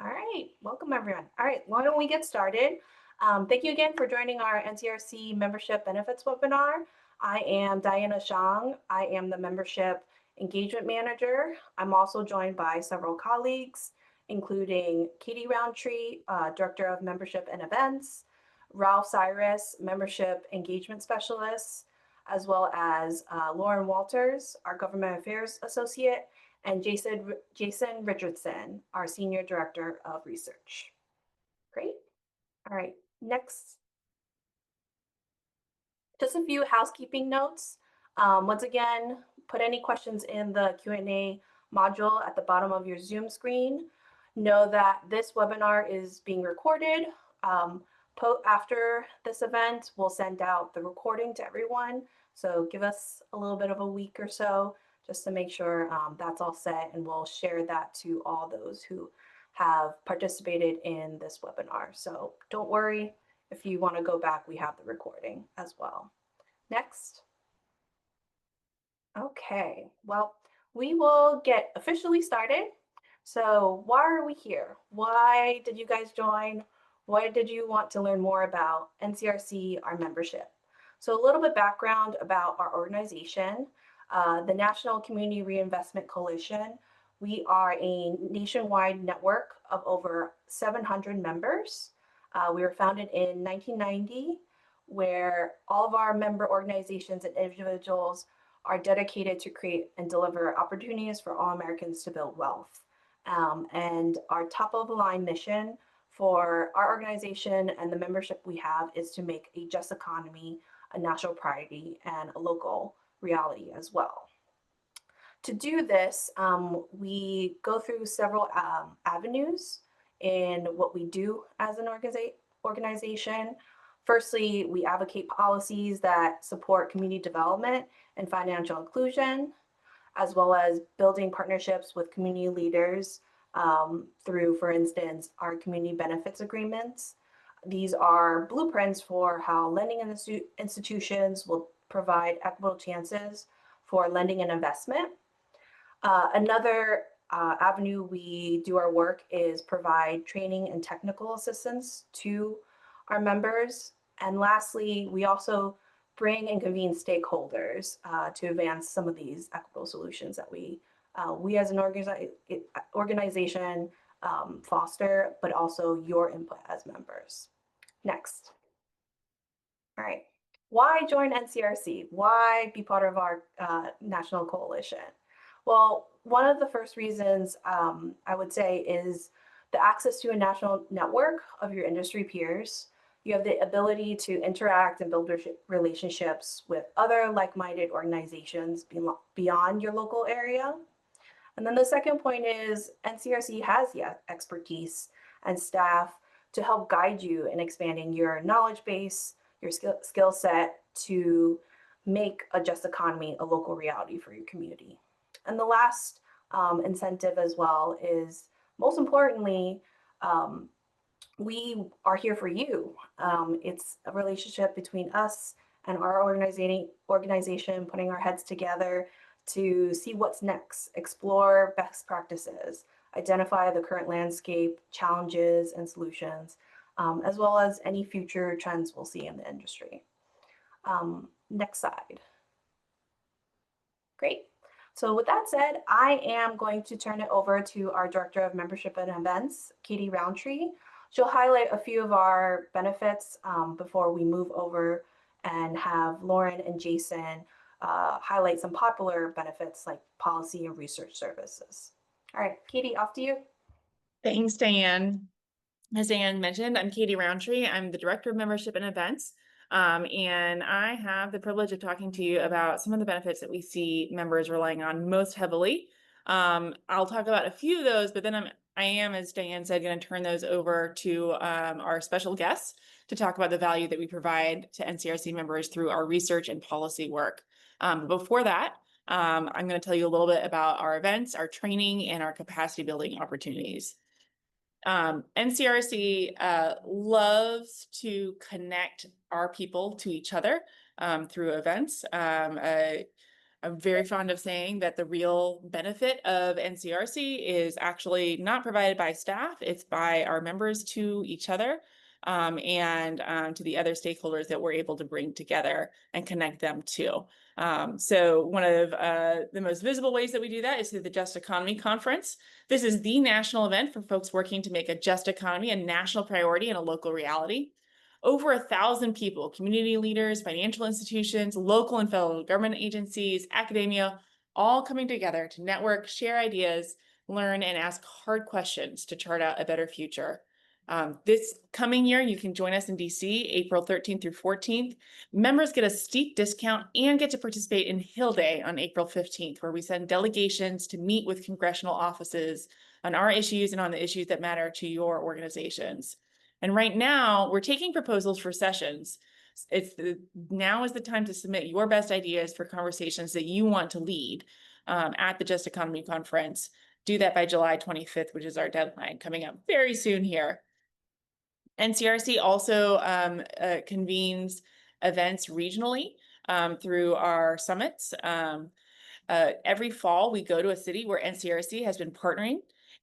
All right, welcome everyone. All right, why don't we get started? Thank you again for joining our NCRC membership benefits webinar. I am Diana Shang. I am the membership engagement manager. I'm also joined by several colleagues, including Katie Roundtree, director of membership and events, Ralph Cyrus, membership engagement specialist, as well as Lauren Wolters, our government affairs associate, and Jason Richardson, our Senior Director of Research. Great. All right, next. Just a few housekeeping notes. Once again, put any questions in the Q&A module at the bottom of your Zoom screen. Know that this webinar is being recorded. After this event, we'll send out the recording to everyone. So give us a little bit of a week or so just to make sure that's all set, and we'll share that to all those who have participated in this webinar. So don't worry, if you want to go back, we have the recording as well. Next. Okay, well, we will get officially started. So why are we here? Why did you guys join? Why did you want to learn more about NCRC, our membership? So a little bit background about our organization. The National Community Reinvestment Coalition. We are a nationwide network of over 700 members. We were founded in 1990, where all of our member organizations and individuals are dedicated to create and deliver opportunities for all Americans to build wealth. And our top of the line mission for our organization and the membership we have is to make a just economy a national priority and a local reality as well. To do this, we go through several avenues in what we do as an organization. Firstly, we advocate policies that support community development and financial inclusion, as well as building partnerships with community leaders through, for instance, our community benefits agreements. These are blueprints for how lending institutions will provide equitable chances for lending and investment. Another avenue we do our work is provide training and technical assistance to our members. And lastly, we also bring and convene stakeholders to advance some of these equitable solutions that we as an organization foster, but also your input as members. Next. All right. Why join NCRC? Why be part of our national coalition? Well, one of the first reasons I would say is the access to a national network of your industry peers. You have the ability to interact and build relationships with other like-minded organizations beyond your local area. And then the second point is NCRC has the expertise and staff to help guide you in expanding your knowledge base, your skill set to make a just economy a local reality for your community. And the last incentive as well is, most importantly, we are here for you. It's a relationship between us and our organization, putting our heads together to see what's next, explore best practices, identify the current landscape, challenges and solutions, as well as any future trends we'll see in the industry. Next slide. Great. So with that said, I am going to turn it over to our Director of Membership and Events, Katie Roundtree. She'll highlight a few of our benefits before we move over and have Lauren and Jason highlight some popular benefits like policy and research services. All right, Katie, off to you. Thanks, Diane. As Diane mentioned, I'm Katie Roundtree. I'm the Director of Membership and Events. And I have the privilege of talking to you about some of the benefits that we see members relying on most heavily. I'll talk about a few of those, but then I am, as Diane said, going to turn those over to our special guests to talk about the value that we provide to NCRC members through our research and policy work. Before that, I'm going to tell you a little bit about our events, our training, and our capacity building opportunities. NCRC loves to connect our people to each other through events. I'm very fond of saying that the real benefit of NCRC is actually not provided by staff, it's by our members to each other, and to the other stakeholders that we're able to bring together and connect them to. So one of the most visible ways that we do that is through the Just Economy Conference. This is the national event for folks working to make a just economy a national priority and a local reality. Over 1,000 people, community leaders, financial institutions, local and federal government agencies, academia, all coming together to network, share ideas, learn, and ask hard questions to chart out a better future. This coming year, you can join us in DC, April 13th through 14th. Members get a steep discount and get to participate in Hill Day on April 15th, where we send delegations to meet with congressional offices on our issues and on the issues that matter to your organizations. And right now, we're taking proposals for sessions. Now is the time to submit your best ideas for conversations that you want to lead at the Just Economy Conference. Do that by July 25th, which is our deadline coming up very soon here. NCRC also convenes events regionally through our summits. Every fall, we go to a city where NCRC has been partnering,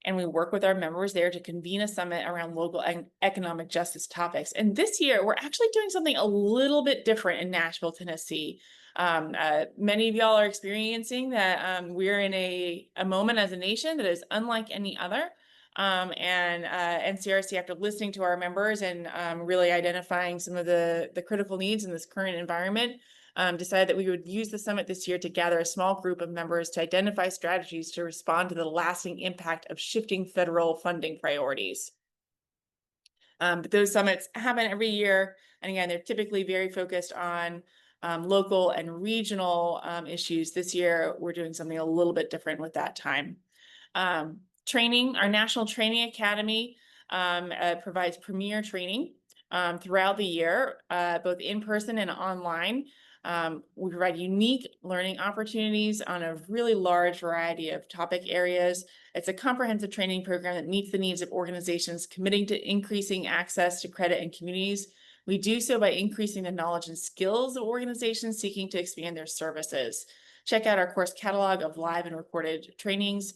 and we work with our members there to convene a summit around local and economic justice topics. And this year, we're actually doing something a little bit different in Nashville, Tennessee. Many of y'all are experiencing that we're in a moment as a nation that is unlike any other. NCRC, after listening to our members and really identifying some of the critical needs in this current environment, decided that we would use the summit this year to gather a small group of members to identify strategies to respond to the lasting impact of shifting federal funding priorities. But those summits happen every year. And again, they're typically very focused on local and regional issues. This year, we're doing something a little bit different with that time. Training, our National Training Academy provides premier training throughout the year, both in person and online. We provide unique learning opportunities on a really large variety of topic areas. It's a comprehensive training program that meets the needs of organizations committing to increasing access to credit in communities. We do so by increasing the knowledge and skills of organizations seeking to expand their services. Check out our course catalog of live and recorded trainings.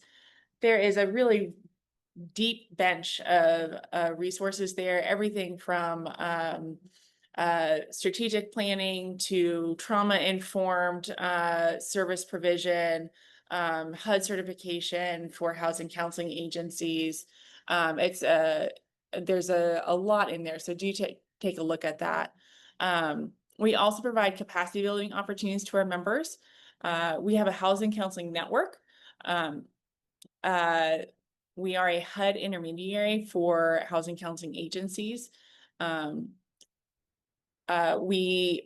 There is a really deep bench of resources there, everything from strategic planning to trauma-informed service provision, HUD certification for housing counseling agencies. There's a lot in there, so do take a look at that. We also provide capacity building opportunities to our members. We have a housing counseling network. We are a HUD intermediary for housing counseling agencies. We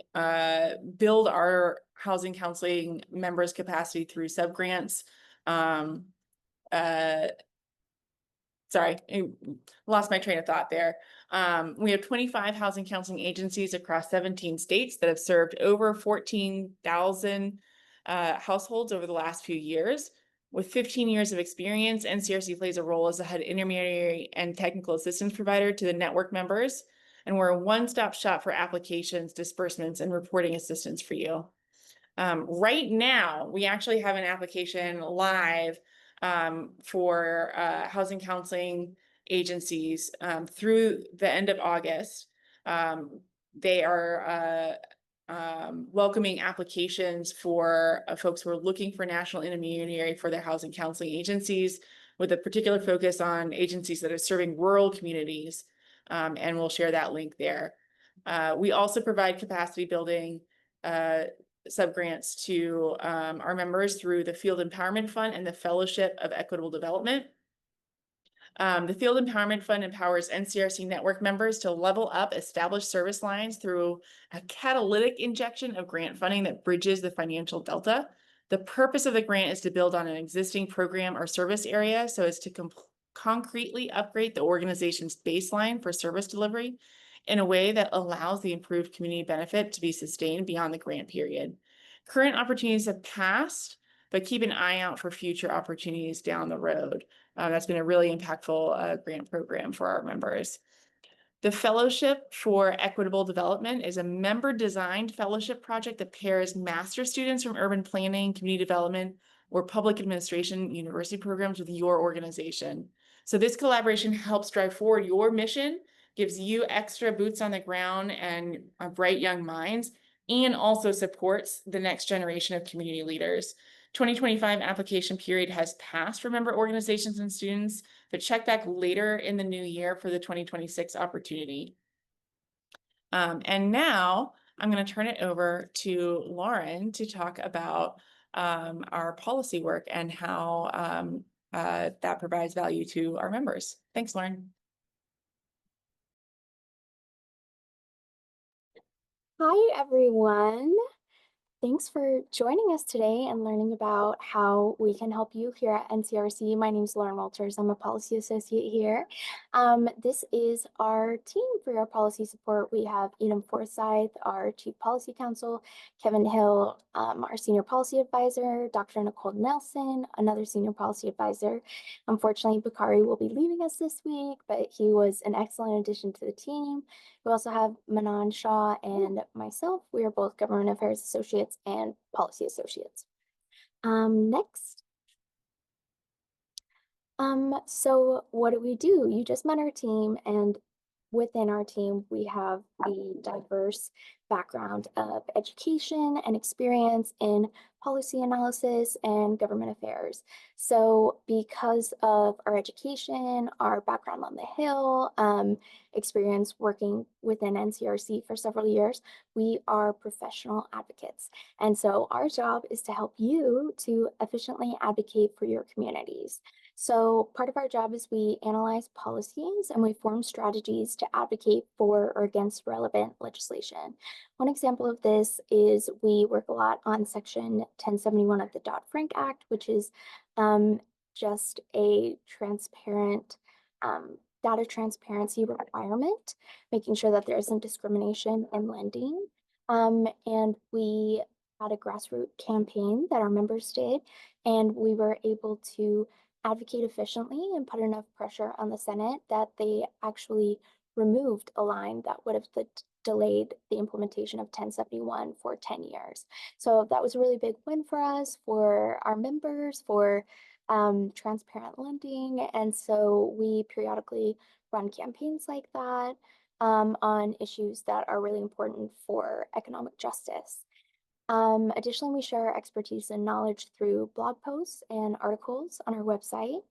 build our housing counseling members' capacity through subgrants. Sorry, I lost my train of thought there. We have 25 housing counseling agencies across 17 states that have served over 14,000 households over the last few years. With 15 years of experience, NCRC plays a role as a HUD intermediary and technical assistance provider to the network members, and we're a one-stop shop for applications, disbursements, and reporting assistance for you. Right now, we actually have an application live for housing counseling agencies through the end of August. They are welcoming applications for folks who are looking for national intermediary for their housing counseling agencies, with a particular focus on agencies that are serving rural communities, and we'll share that link there. We also provide capacity building subgrants to our members through the Field Empowerment Fund and the Fellowship of Equitable Development. The Field Empowerment Fund empowers NCRC network members to level up established service lines through a catalytic injection of grant funding that bridges the financial delta. The purpose of the grant is to build on an existing program or service area so as to concretely upgrade the organization's baseline for service delivery in a way that allows the improved community benefit to be sustained beyond the grant period. Current opportunities have passed, but keep an eye out for future opportunities down the road. That's been a really impactful grant program for our members. The Fellowship for Equitable Development is a member-designed fellowship project that pairs master students from urban planning, community development, or public administration university programs with your organization. So this collaboration helps drive forward your mission, gives you extra boots on the ground and bright young minds, and also supports the next generation of community leaders. 2025 application period has passed for member organizations and students, but check back later in the new year for the 2026 opportunity. And now I'm going to turn it over to Lauren to talk about our policy work and how that provides value to our members. Thanks, Lauren. Hi, everyone. Thanks for joining us today and learning about how we can help you here at NCRC. My name is Lauren Wolters. I'm a policy associate here. This is our team for our policy support. We have Edom Forsyth, our Chief Policy Counsel, Kevin Hill, our Senior Policy Advisor, Dr. Nicole Nelson, another Senior Policy Advisor. Unfortunately, Bakari will be leaving us this week, but he was an excellent addition to the team. We also have Manan Shah and myself. We are both Government Affairs Associates and Policy Associates. Next. So what do? You just met our team, and within our team, we have the diverse background of education and experience in policy analysis and government affairs. So because of our education, our background on the Hill, experience working within NCRC for several years, we are professional advocates. And so our job is to help you to efficiently advocate for your communities. So part of our job is we analyze policies and we form strategies to advocate for or against relevant legislation. One example of this is we work a lot on Section 1071 of the Dodd-Frank Act, which is just a transparent data transparency requirement, making sure that there isn't discrimination in lending. And we had a grassroots campaign that our members did, and we were able to advocate efficiently and put enough pressure on the Senate that they actually removed a line that would have delayed the implementation of 1071 for 10 years. So that was a really big win for us, for our members, for transparent lending. And so we periodically run campaigns like that on issues that are really important for economic justice. Additionally, we share our expertise and knowledge through blog posts and articles on our website.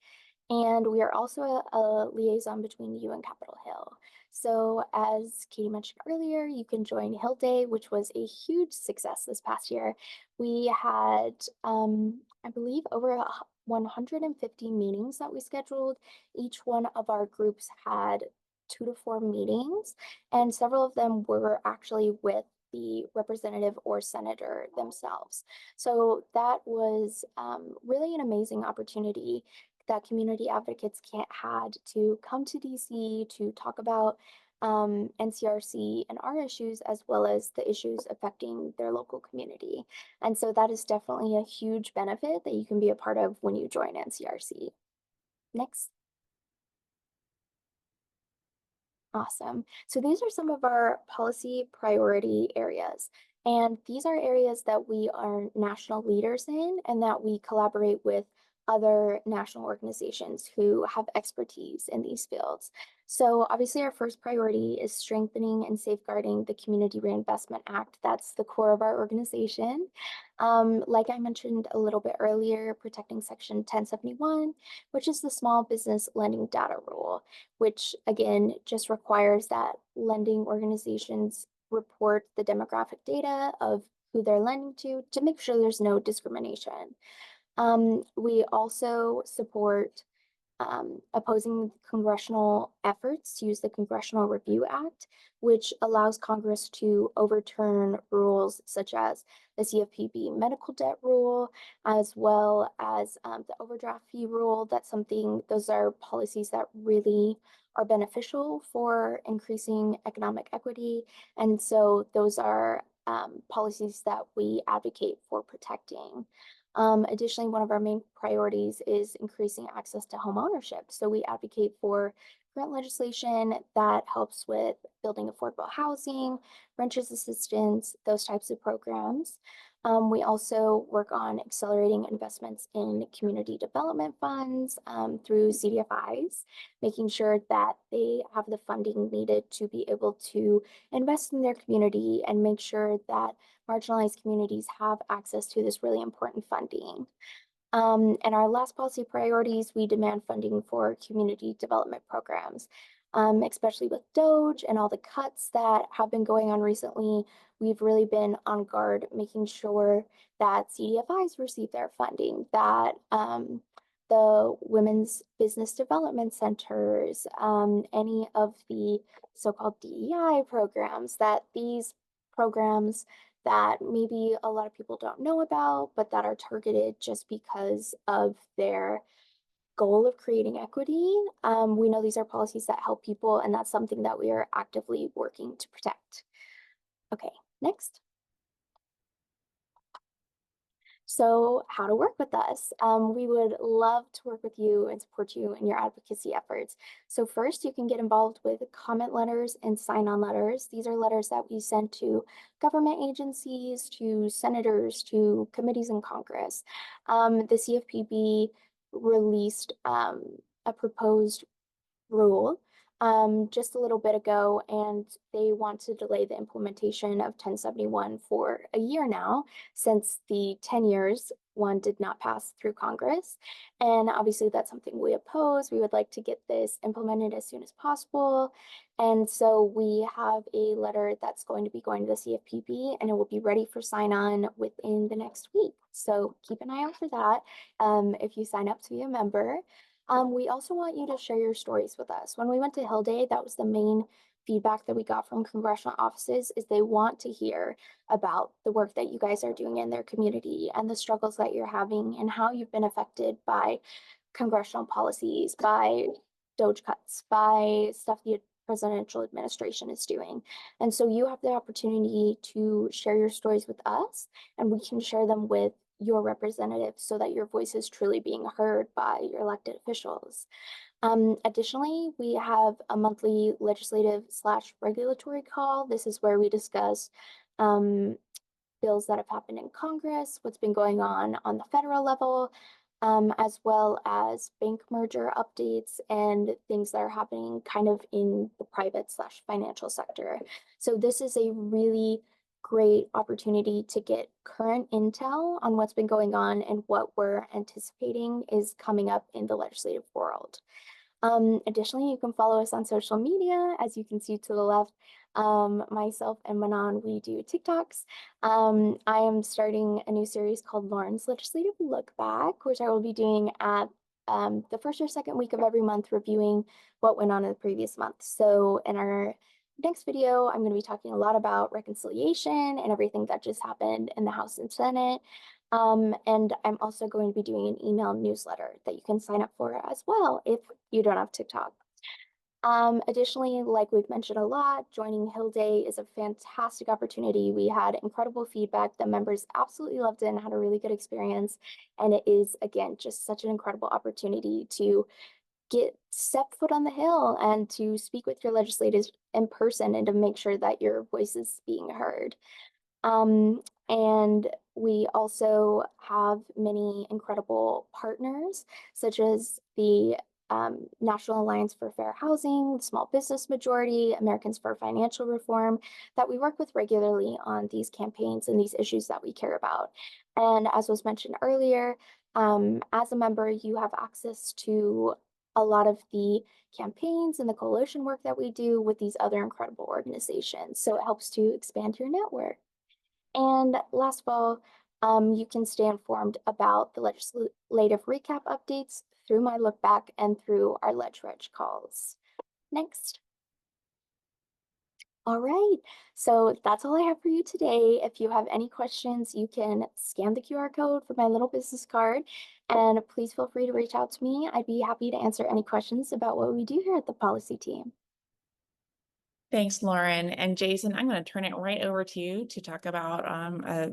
And we are also a liaison between you and Capitol Hill. So as Katie mentioned earlier, you can join Hill Day, which was a huge success this past year. We had, I believe, over 150 meetings that we scheduled. Each one of our groups had 2 to 4 meetings, and several of them were actually with the representative or senator themselves. So that was really an amazing opportunity that community advocates had to come to DC to talk about NCRC and our issues, as well as the issues affecting their local community. And so that is definitely a huge benefit that you can be a part of when you join NCRC. Next. Awesome. So these are some of our policy priority areas. And these are areas that we are national leaders in and that we collaborate with other national organizations who have expertise in these fields. So obviously our first priority is strengthening and safeguarding the Community Reinvestment Act. That's the core of our organization. Like I mentioned a little bit earlier, protecting Section 1071, which is the Small Business Lending Data Rule, which again just requires that lending organizations report the demographic data of who they're lending to make sure there's no discrimination. We also support opposing congressional efforts to use the Congressional Review Act, which allows Congress to overturn rules such as the CFPB medical debt rule, as well as the overdraft fee rule. Those are policies that really are beneficial for increasing economic equity. And so those are policies that we advocate for protecting. Additionally, one of our main priorities is increasing access to home ownership. So we advocate for current legislation that helps with building affordable housing, renters assistance, those types of programs. We also work on accelerating investments in community development funds through CDFIs, making sure that they have the funding needed to be able to invest in their community and make sure that marginalized communities have access to this really important funding. And our last policy priorities, we demand funding for community development programs, especially with DOGE and all the cuts that have been going on recently. We've really been on guard, making sure that CDFIs receive their funding, that the women's business development centers, any of the so-called DEI programs, that these programs that maybe a lot of people don't know about, but that are targeted just because of their goal of creating equity. We know these are policies that help people, and that's something that we are actively working to protect. Okay, next. So how to work with us. We would love to work with you and support you in your advocacy efforts. So first, you can get involved with comment letters and sign-on letters. These are letters that we send to government agencies, to senators, to committees in Congress. The CFPB released a proposed rule just a little bit ago, and they want to delay the implementation of 1071 for a year now, since the 10 years one did not pass through Congress. And obviously that's something we oppose. We would like to get this implemented as soon as possible. And so we have a letter that's going to be going to the CFPB, and it will be ready for sign on within the next week. So keep an eye out for that if you sign up to be a member. We also want you to share your stories with us. When we went to Hill Day, that was the main feedback that we got from congressional offices, is they want to hear about the work that you guys are doing in their community and the struggles that you're having and how you've been affected by congressional policies, by DOGE cuts, by stuff the presidential administration is doing. And so you have the opportunity to share your stories with us, and we can share them with your representatives so that your voice is truly being heard by your elected officials. Additionally, we have a monthly legislative/regulatory call. This is where we discuss bills that have happened in Congress, what's been going on the federal level, as well as bank merger updates and things that are happening kind of in the private/financial sector. So this is a really great opportunity to get current intel on what's been going on and what we're anticipating is coming up in the legislative world. Additionally, you can follow us on social media. As you can see to the left, myself and Manon, we do TikToks. I am starting a new series called Lauren's Legislative Look Back, which I will be doing at the first or second week of every month, reviewing what went on in the previous month. So in our next video, I'm going to be talking a lot about reconciliation and everything that just happened in the House and Senate. And I'm also going to be doing an email newsletter that you can sign up for as well if you don't have TikTok. Additionally, like we've mentioned a lot, joining Hill Day is a fantastic opportunity. We had incredible feedback. The members absolutely loved it and had a really good experience. And it is, again, just such an incredible opportunity to step foot on the Hill and to speak with your legislators in person and to make sure that your voice is being heard. And we also have many incredible partners, such as the National Alliance for Fair Housing, the Small Business Majority, Americans for Financial Reform, that we work with regularly on these campaigns and these issues that we care about. And as was mentioned earlier, as a member, you have access to a lot of the campaigns and the coalition work that we do with these other incredible organizations. So it helps to expand your network. And last of all, you can stay informed about the legislative recap updates through my look back and through our LegReg calls. Next. All right, so that's all I have for you today. If you have any questions, you can scan the QR code for my little business card, and please feel free to reach out to me. I'd be happy to answer any questions about what we do here at the policy team. Thanks, Lauren. And Jason, I'm going to turn it right over to you to talk about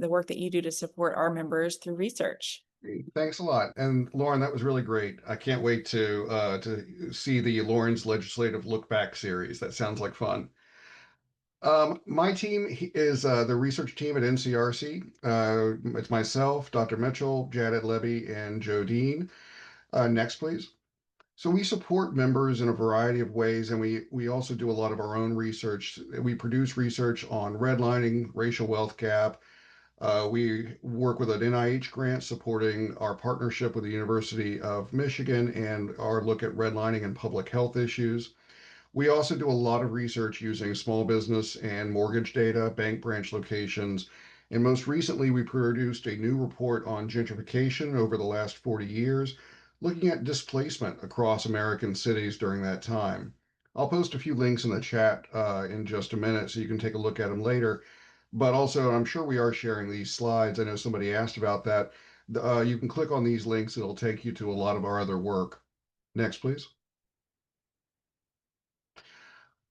the work that you do to support our members through research. Great. Thanks a lot. And Lauren, that was really great. I can't wait to see the Lauren's Legislative Look Back series. That sounds like fun. My team is the research team at NCRC. It's myself, Dr. Mitchell, Janet Levy, and Joe Dean. Next, please. So we support members in a variety of ways, and we also do a lot of our own research. We produce research on redlining, racial wealth gap. We work with an NIH grant supporting our partnership with the University of Michigan and our look at redlining and public health issues. We also do a lot of research using small business and mortgage data, bank branch locations, and most recently we produced a new report on gentrification over the last 40 years, looking at displacement across American cities during that time. I'll post a few links in the chat in just a minute so you can take a look at them later. But also, I'm sure we are sharing these slides. I know somebody asked about that. You can click on these links, it'll take you to a lot of our other work. Next, please.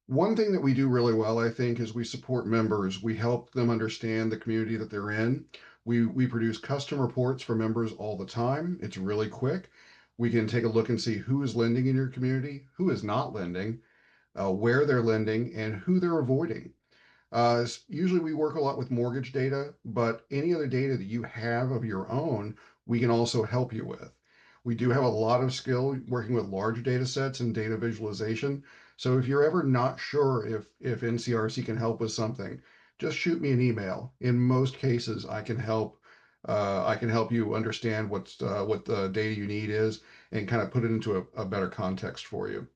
One thing that we do really well, I think, is we support members. We help them understand the community that they're in. We produce custom reports for members all the time. It's really quick. We can take a look and see who is lending in your community, who is not lending, where they're lending, and who they're avoiding. Usually we work a lot with mortgage data, but any other data that you have of your own, we can also help you with. We do have a lot of skill working with large data sets and data visualization. So if you're ever not sure if NCRC can help with something, just shoot me an email. In most cases, I can help. I can help you understand what the data you need is and kind of put it into a better context for you.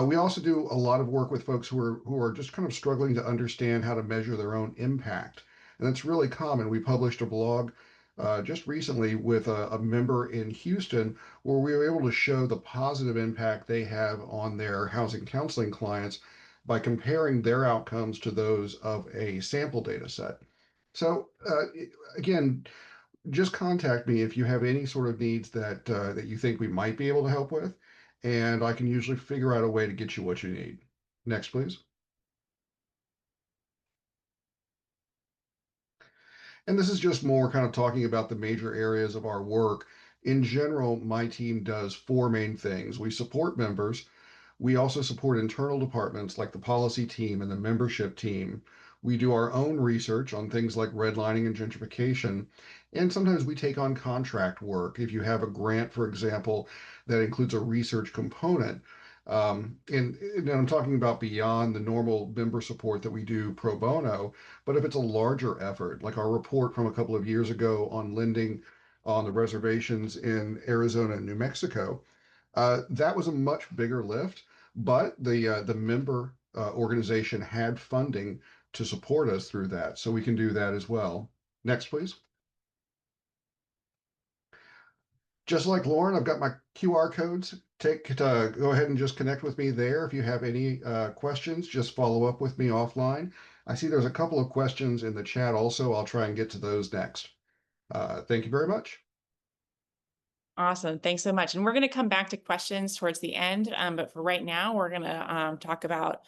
We also do a lot of work with folks who are just kind of struggling to understand how to measure their own impact, and that's really common. We published a blog just recently with a member in Houston where we were able to show the positive impact they have on their housing counseling clients by comparing their outcomes to those of a sample data set. So again, just contact me if you have any sort of needs that you think we might be able to help with, and I can usually figure out a way to get you what you need. Next, please. And this is just more kind of talking about the major areas of our work. In general, my team does four main things. We support members. We also support internal departments like the policy team and the membership team. We do our own research on things like redlining and gentrification. And sometimes we take on contract work. If you have a grant, for example, that includes a research component. And I'm talking about beyond the normal member support that we do pro bono, but if it's a larger effort, like our report from a couple of years ago on lending on the reservations in Arizona and New Mexico, that was a much bigger lift, but the member organization had funding to support us through that, so we can do that as well. Next, please. Just like Lauren, I've got my QR codes. Go ahead and just connect with me there. If you have any questions, just follow up with me offline. I see there's a couple of questions in the chat also. I'll try and get to those next. Thank you very much. Awesome. Thanks so much. And we're going to come back to questions towards the end. But for right now, we're going to talk about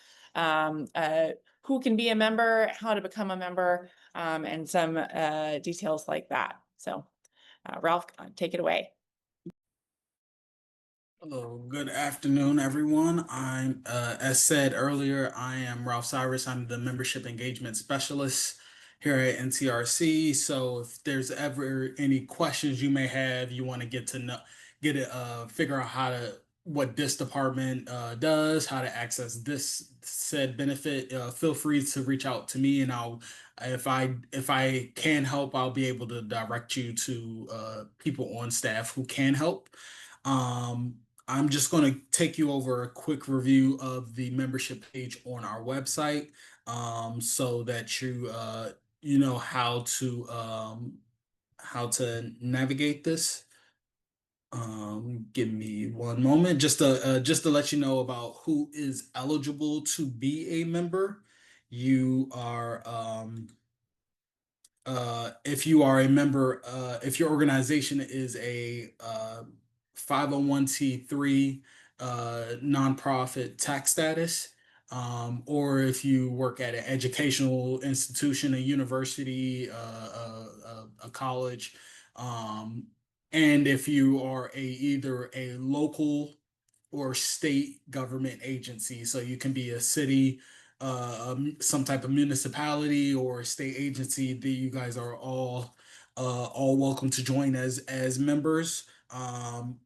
who can be a member, how to become a member, and some details like that. So Ralph, take it away. Hello, good afternoon, everyone. I'm, as said earlier, I am Ralph Cyrus. I'm the Membership Engagement Specialist here at NCRC. So if there's ever any questions you may have, you want to get to know, figure out what this department does, how to access this said benefit, feel free to reach out to me, and if I can help, I'll be able to direct you to people on staff who can help. I'm just going to take you over a quick review of the membership page on our website, so that you know how to navigate this. Give me one moment just to let you know about who is eligible to be a member. You are if you are a member, if your organization is a 501c3 nonprofit tax status, or if you work at an educational institution, a university, a college, And if you are either a local or state government agency, so you can be a city, some type of municipality or state agency, that you guys are all welcome to join as members.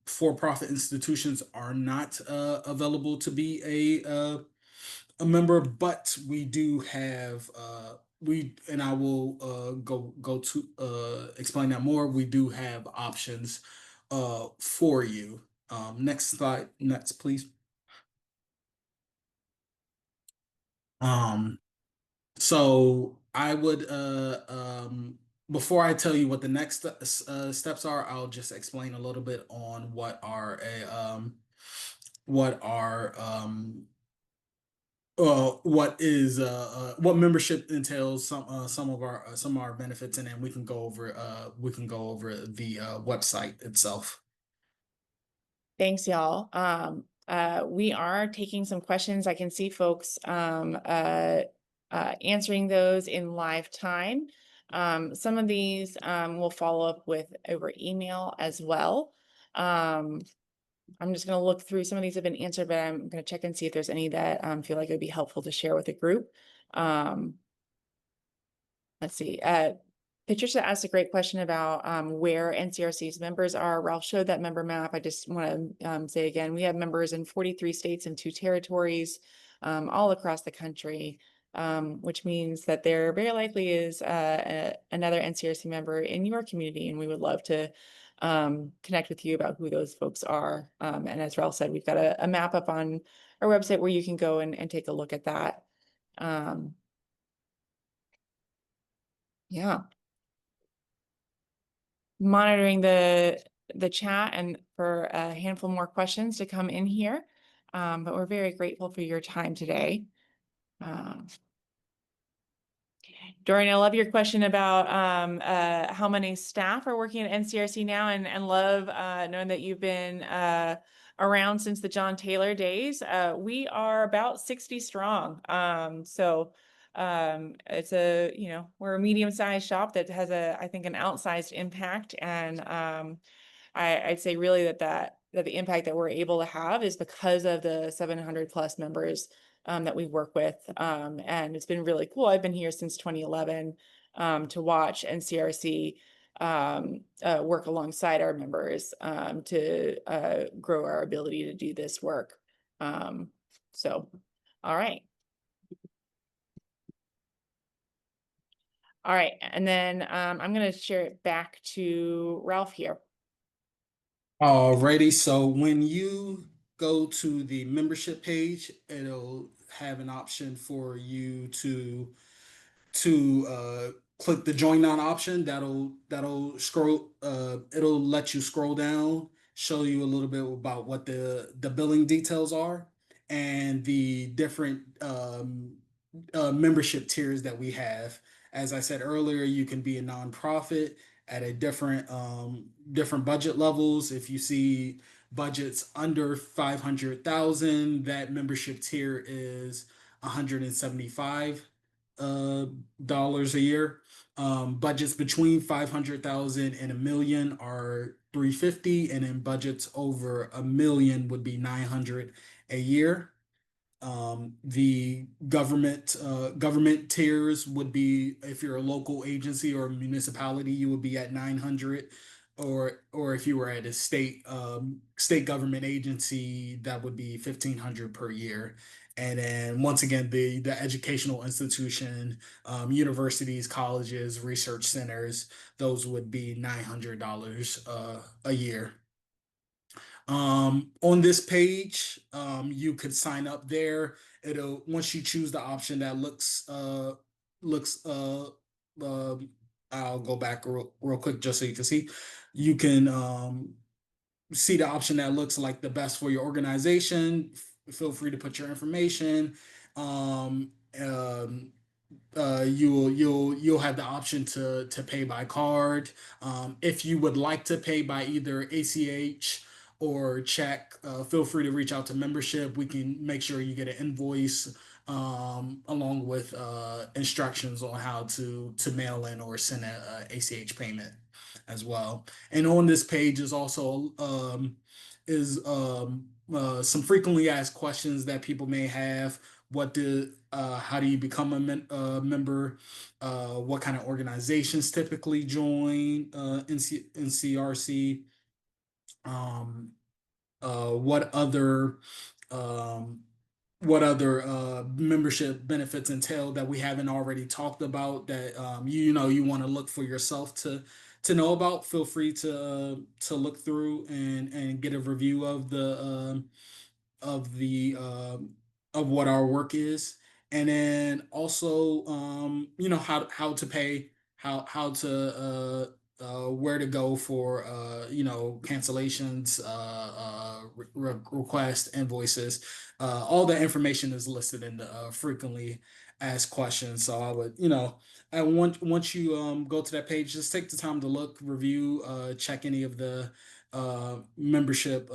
For-profit institutions are not available to be a member, but we do have and I will go to explain that more. We do have options for you. Next slide, next please. So I would before I tell you what the next steps are, I'll just explain a little bit on what membership entails, some of our benefits, and then we can go over the website itself. Thanks, y'all. We are taking some questions. I can see folks answering those in live time. Some of these we'll follow up with over email as well. I'm just going to look through. Some of these have been answered, but I'm going to check and see if there's any that feel like it would be helpful to share with the group. Let's see. Patricia asked a great question about where NCRC's members are. Ralph showed that member map. I just want to say again, we have members in 43 states and 2 territories all across the country, which means that there very likely is another NCRC member in your community, and we would love to connect with you about who those folks are. And as Ralph said, we've got a map up on our website where you can go and take a look at that. Yeah. Monitoring the chat and for a handful more questions to come in here. But we're very grateful for your time today. Dorian, I love your question about how many staff are working at NCRC now, and love knowing that you've been around since the John Taylor days. We are about 60 strong. So it's we're a medium-sized shop that has I think an outsized impact. And I'd say really that the impact that we're able to have is because of the 700 plus members that we work with. And it's been really cool. I've been here since 2011 to watch NCRC work alongside our members to grow our ability to do this work. So, all right. All right, and then I'm going to share it back to Ralph here. Alrighty, so when you go to the membership page, it'll have an option for you to click the join now option. That'll scroll. It'll let you scroll down, show you a little bit about what the billing details are and the different membership tiers that we have. As I said earlier, you can be a nonprofit at a different budget levels. If you see budgets under 500,000, that membership tier is $175 dollars a year. Budgets between 500,000 and $1 million are $350, and then budgets over $1 million would be $900 a year. The government tiers would be, if you're a local agency or municipality, you would be at 900, or if you were at a state government agency, that would be 1,500 per year. And then once again, the educational institution, universities, colleges, research centers, those would be $900 a year. On this page, you could sign up there. Once you choose the option that I'll go back real quick just so you can see. You can see the option that looks like the best for your organization. Feel free to put your information. You'll have the option to pay by card. If you would like to pay by either ACH or check, feel free to reach out to membership. We can make sure you get an invoice along with instructions on how to mail in or send a ACH payment as well. And on this page is also some frequently asked questions that people may have. How do you become a member? What kind of organizations typically join NCRC? What other um, membership benefits entail that we haven't already talked about that you want to look for yourself to know about? Feel free to look through and get a review of the of what our work is, and then also how to pay, how to where to go for cancellations, request invoices. All the information is listed in the frequently asked questions. So I would, and once you go to that page, just take the time to look, review, check any of the membership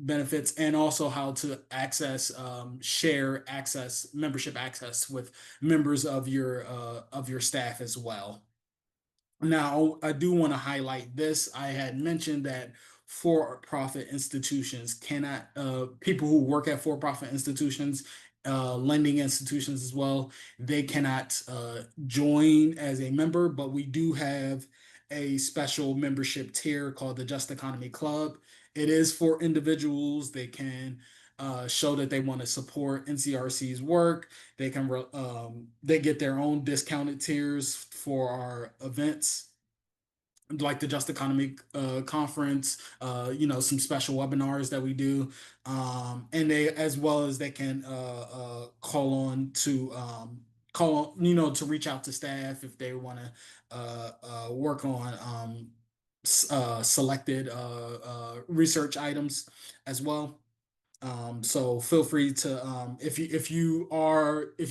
benefits, and also how to access membership access with members of your staff as well. Now, I do want to highlight this. I had mentioned that for-profit institutions cannot, people who work at for-profit institutions, lending institutions as well, they cannot join as a member, but we do have a special membership tier called the Just Economy Club. It is for individuals. They can show that they want to support NCRC's work. They get their own discounted tiers for our events, like the Just Economy conference, some special webinars that we do, and they can call on to reach out to staff if they want to work on selected research items as well. So feel free to, if you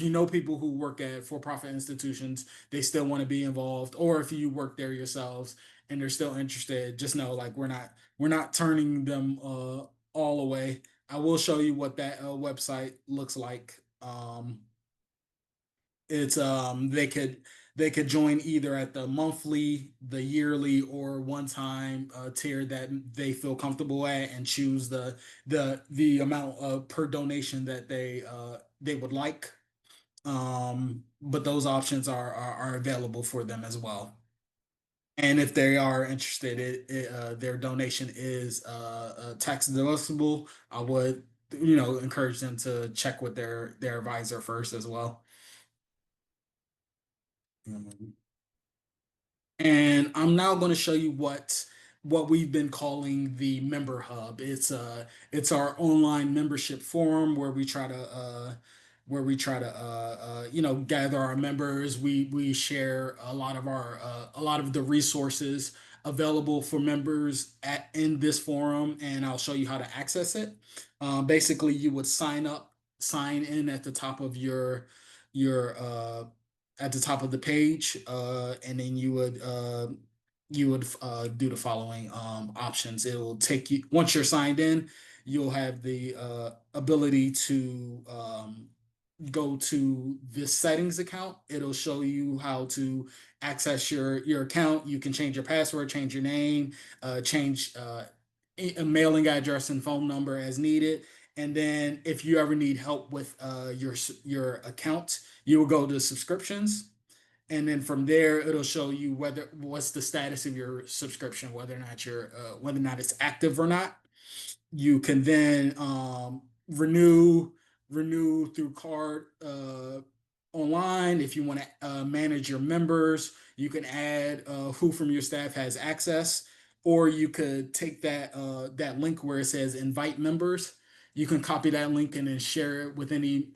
know people who work at for-profit institutions, they still want to be involved, or if you work there yourselves and they're still interested, just know, like, we're not turning them all away. I will show you what that website looks like. It's they could join either at the monthly, the yearly, or one-time tier that they feel comfortable at, and choose the amount per donation that they would like. But those options are available for them as well. And if they are interested, their donation is tax deductible. I would encourage them to check with their advisor first as well. And I'm now going to show you what we've been calling the member hub. It's our online membership forum where we try to gather our members. We share a lot of the resources available for members in this forum, and I'll show you how to access it. Basically, you would sign in at the top of your at the top of the page, and then you would do the following options. It will take you, once you're signed in, you'll have the ability to go to this settings account. It'll show you how to access your account. You can change your password, change your name, change a mailing address and phone number as needed. And then if you ever need help with your account, you will go to subscriptions. And then from there, it'll show you what's the status of your subscription, whether or not it's active or not. You can then renew through card online. If you want to manage your members, you can add who from your staff has access, or you could take that link where it says invite members. You can copy that link and then share it with any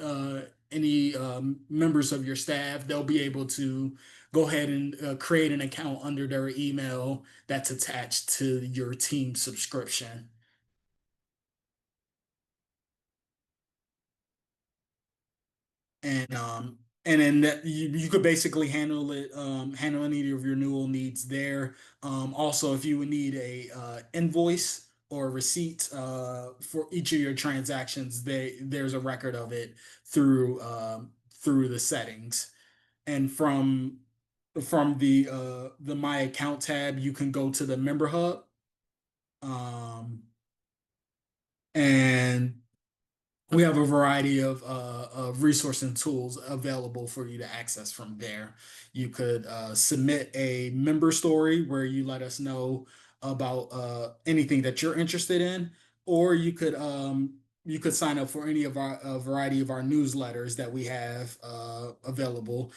members of your staff. They'll be able to go ahead and create an account under their email that's attached to your team subscription. And then you could basically handle any of your renewal needs there. Also, if you would need a invoice or receipts for each of your transactions, there's a record of it through the settings. And from the My Account tab, you can go to the Member Hub. And we have a variety of resource and tools available for you to access from there. You could submit a member story where you let us know about anything that you're interested in, or you could sign up for any of our a variety of our newsletters that we have available.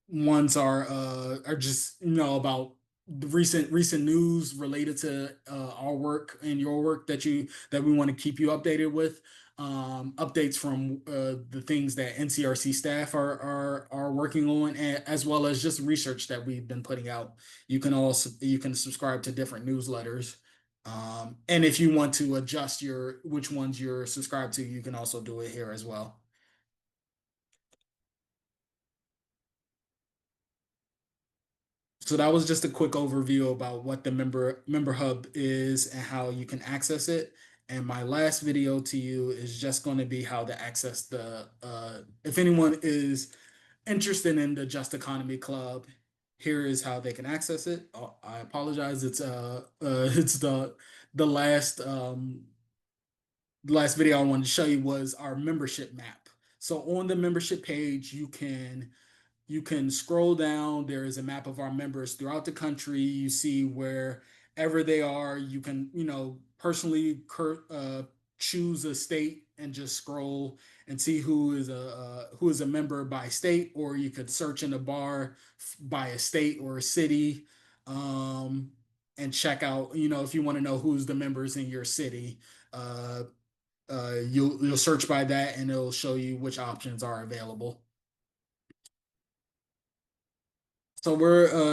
Ones are just about the recent news related to our work and your work that we want to keep you updated with. Updates from the things that NCRC staff are working on, as well as just research that we've been putting out. You can subscribe to different newsletters. And if you want to adjust which ones you're subscribed to, you can also do it here as well. So that was just a quick overview about what the member hub is and how you can access it. And my last video to you is just going to be how to access the if anyone is interested in the Just Economy Club, here is how they can access it. Oh, I apologize. It's the last the last video I wanted to show you was our membership map. So on the membership page, you can scroll down. There is a map of our members throughout the country. You see wherever they are. You can, personally choose a state and just scroll and see who is a member by state, or you could search in a bar by a state or a city, and check out, if you want to know who's the members in your city. You'll search by that, and it'll show you which options are available. So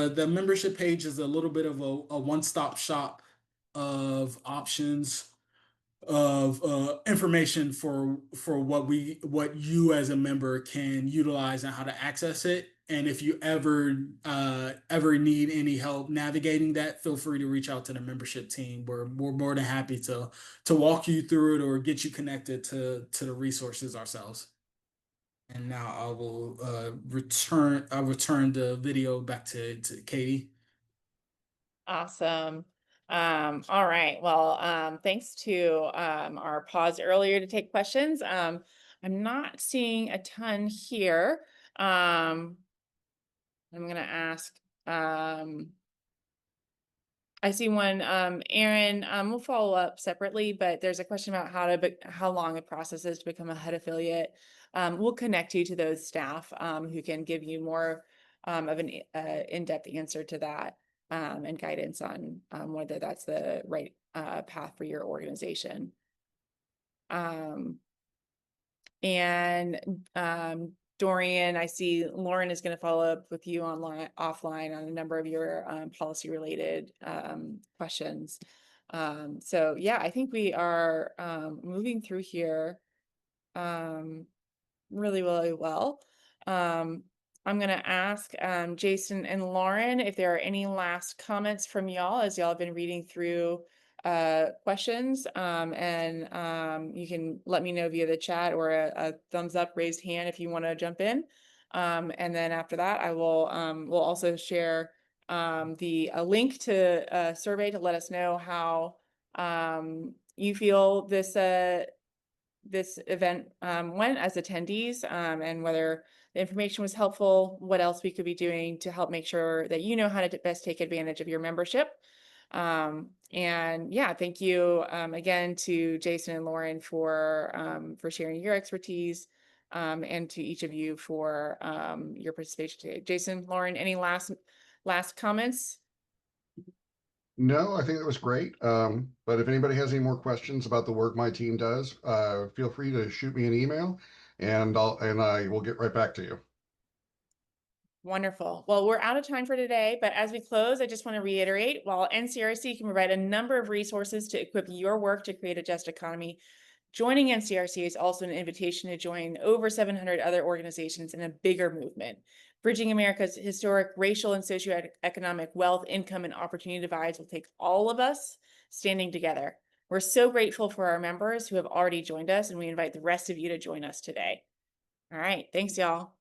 the membership page is a little bit of a one-stop shop of options of information for what you as a member can utilize and how to access it. And if you ever need any help navigating that, feel free to reach out to the membership team. We're more than happy to walk you through it or get you connected to the resources ourselves. And now I will return the video back to Katie. Awesome. All right. Well, thanks to our pause earlier to take questions. I'm not seeing a ton here. I'm gonna ask. I see one, Aaron, we'll follow up separately, but there's a question about how long the process is to become a HUD affiliate. We'll connect you to those staff who can give you more of an in-depth answer to that, and guidance on whether that's the right path for your organization. Dorian, I see Lauren is going to follow up with you offline on a number of your policy related questions. So yeah, I think we are moving through here really, really well. I'm going to ask Jason and Lauren if there are any last comments from y'all as y'all have been reading through questions, and you can let me know via the chat or a thumbs up, raised hand if you want to jump in. And then after that, I will we'll also share a link to a survey to let us know how you feel this event went as attendees, and whether the information was helpful, what else we could be doing to help make sure that you know how to best take advantage of your membership. And yeah, thank you again to Jason and Lauren for sharing your expertise, and to each of you for your participation today. Jason, Lauren, any last comments? No, I think that was great. But if anybody has any more questions about the work my team does, feel free to shoot me an email, and I will get right back to you. Wonderful. Well, we're out of time for today, but as we close, I just want to reiterate, while NCRC can provide a number of resources to equip your work to create a just economy, joining NCRC is also an invitation to join over 700 other organizations in a bigger movement. Bridging America's historic racial and socioeconomic wealth, income, and opportunity divides will take all of us. standing together. We're so grateful for our members who have already joined us, and we invite the rest of you to join us today. All right, thanks, y'all.